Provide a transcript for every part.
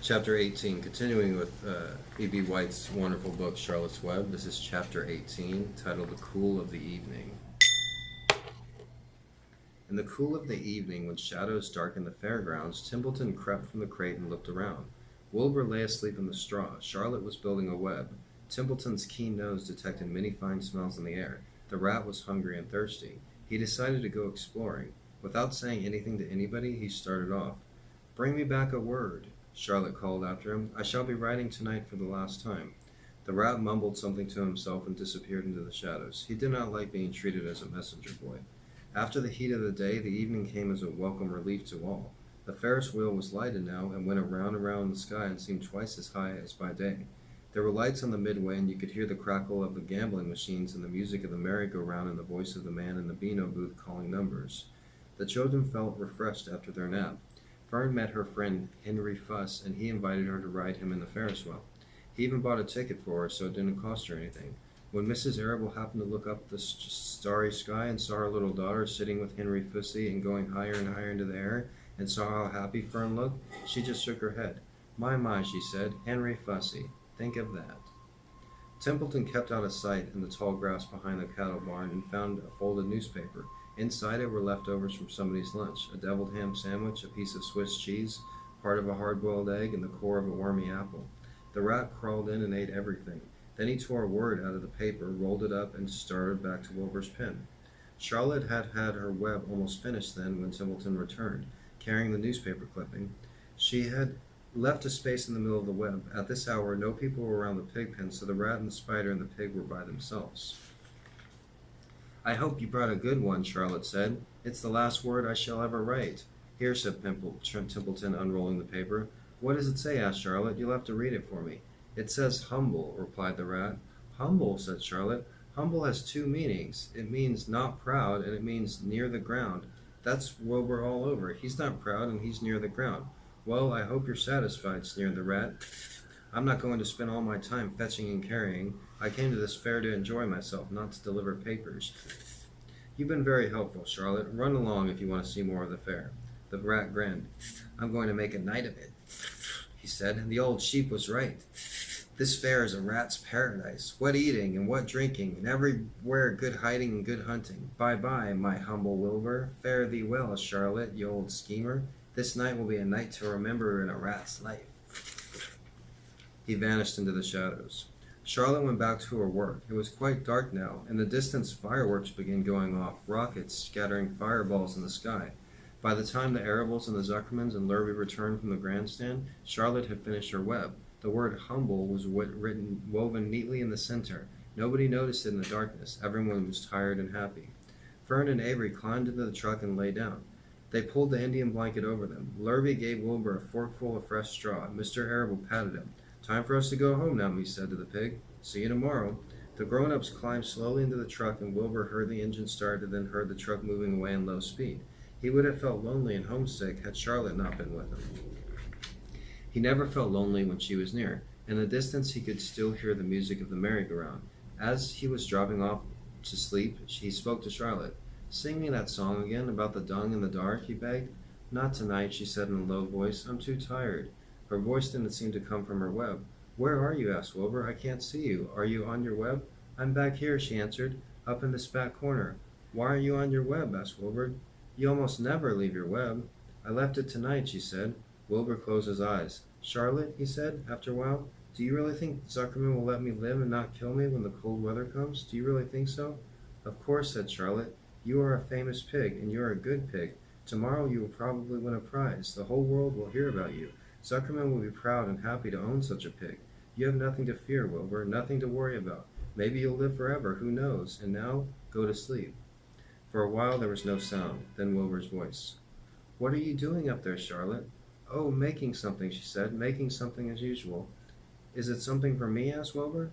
Chapter 18, continuing with E.B. White's wonderful book, Charlotte's Web. This is Chapter 18, titled The Cool of the Evening. In the cool of the evening, when shadows darkened the fairgrounds, Templeton crept from the crate and looked around. Wilbur lay asleep in the straw. Charlotte was building a web. Templeton's keen nose detected many fine smells in the air. The rat was hungry and thirsty. He decided to go exploring. Without saying anything to anybody, he started off. "Bring me back a word," Charlotte called after him. "I shall be writing tonight for the last time." The rat mumbled something to himself and disappeared into the shadows. He did not like being treated as a messenger boy. After the heat of the day, the evening came as a welcome relief to all. The Ferris wheel was lighted now and went around and around the sky and seemed twice as high as by day. There were lights on the midway, and you could hear the crackle of the gambling machines and the music of the merry-go-round and the voice of the man in the Beano booth calling numbers. The children felt refreshed after their nap. Fern met her friend Henry Fuss, and he invited her to ride him in the Ferris wheel. He even bought a ticket for her, so it didn't cost her anything. When Mrs. Arable happened to look up the starry sky and saw her little daughter sitting with Henry Fussy and going higher and higher into the air, and saw how happy Fern looked, she just shook her head. My, she said, Henry Fussy. Think of that." Templeton kept out of sight in the tall grass behind the cattle barn and found a folded newspaper. Inside it were leftovers from somebody's lunch, a deviled ham sandwich, a piece of Swiss cheese, part of a hard-boiled egg, and the core of a wormy apple. The rat crawled in and ate everything. Then he tore a word out of the paper, rolled it up, and started back to Wilbur's pen. Charlotte had had her web almost finished then when Templeton returned, carrying the newspaper clipping. She had left a space in the middle of the web. At this hour, no people were around the pig pen, so the rat and the spider and the pig were by themselves. "I hope you brought a good one," Charlotte said. "It's the last word I shall ever write." "Here," said Templeton, unrolling the paper. "What does it say?" asked Charlotte. "You'll have to read it for me." "It says humble," replied the rat. "Humble," said Charlotte. "Humble has two meanings. It means not proud, and it means near the ground. That's Wilbur all over. He's not proud, and he's near the ground." "Well, I hope you're satisfied," sneered the rat. "I'm not going to spend all my time fetching and carrying. I came to this fair to enjoy myself, not to deliver papers." "You've been very helpful, Charlotte. Run along if you want to see more of the fair." The rat grinned. "I'm going to make a night of it," he said, and the old sheep was right. "This fair is a rat's paradise. What eating and what drinking, and everywhere good hiding and good hunting. Bye-bye, my humble Wilbur. Fare thee well, Charlotte, you old schemer. This night will be a night to remember in a rat's life." He vanished into the shadows. Charlotte went back to her work. It was quite dark now. In the distance, fireworks began going off, rockets scattering fireballs in the sky. By the time the Arables and the Zuckermans and Lurvy returned from the grandstand, Charlotte had finished her web. The word humble was woven neatly in the center. Nobody noticed it in the darkness. Everyone was tired and happy. Fern and Avery climbed into the truck and lay down. They pulled the Indian blanket over them. Lurvy gave Wilbur a forkful of fresh straw. Mr. Arable patted him. "Time for us to go home now," he said to the pig. "See you tomorrow." The grown-ups climbed slowly into the truck, and Wilbur heard the engine start and then heard the truck moving away in low speed. He would have felt lonely and homesick had Charlotte not been with him. He never felt lonely when she was near. In the distance, he could still hear the music of the merry-go-round. As he was dropping off to sleep, he spoke to Charlotte. "Sing me that song again, about the dung in the dark," he begged. "Not tonight," she said in a low voice. "I'm too tired." Her voice didn't seem to come from her web. "Where are you?" asked Wilbur. "I can't see you. Are you on your web?" "I'm back here," she answered, "up in this back corner." "Why are you on your web?" asked Wilbur. "You almost never leave your web." "I left it tonight," she said. Wilbur closed his eyes. "Charlotte," he said, after a while, "do you really think Zuckerman will let me live and not kill me when the cold weather comes? Do you really think so?" "Of course," said Charlotte. "You are a famous pig, and you are a good pig. Tomorrow you will probably win a prize. The whole world will hear about you. Zuckerman will be proud and happy to own such a pig. You have nothing to fear, Wilbur, nothing to worry about. Maybe you'll live forever, who knows? And now, go to sleep." For a while there was no sound. Then Wilbur's voice. "What are you doing up there, Charlotte?" "Oh, making something," she said, "making something as usual." "Is it something for me?" asked Wilbur.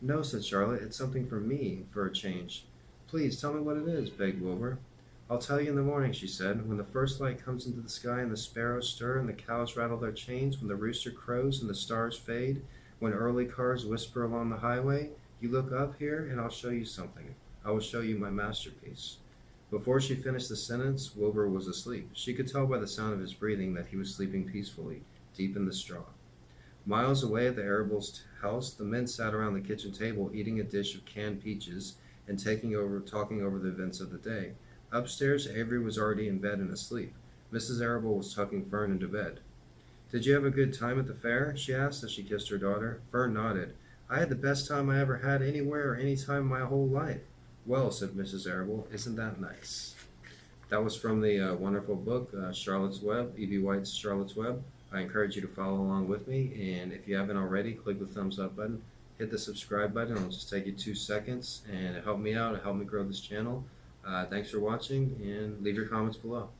"No," said Charlotte, "it's something for me, for a change." "Please tell me what it is," begged Wilbur. "I'll tell you in the morning," she said, "when the first light comes into the sky and the sparrows stir and the cows rattle their chains, when the rooster crows and the stars fade, when early cars whisper along the highway. You look up here and I'll show you something. I will show you my masterpiece." Before she finished the sentence, Wilbur was asleep. She could tell by the sound of his breathing that he was sleeping peacefully, deep in the straw. Miles away at the Arable's house, the men sat around the kitchen table eating a dish of canned peaches and talking over the events of the day. Upstairs, Avery was already in bed and asleep. Mrs. Arable was tucking Fern into bed. "Did you have a good time at the fair?" she asked as she kissed her daughter. Fern nodded. "I had the best time I ever had anywhere or any time in my whole life." "Well," said Mrs. Arable, "isn't that nice?" That was from the wonderful book, Charlotte's Web, E.B. White's Charlotte's Web. I encourage you to follow along with me, and if you haven't already, click the thumbs up button, hit the subscribe button. It'll just take you 2 seconds, and it helped me out, it helped me grow this channel. Thanks for watching, and leave your comments below.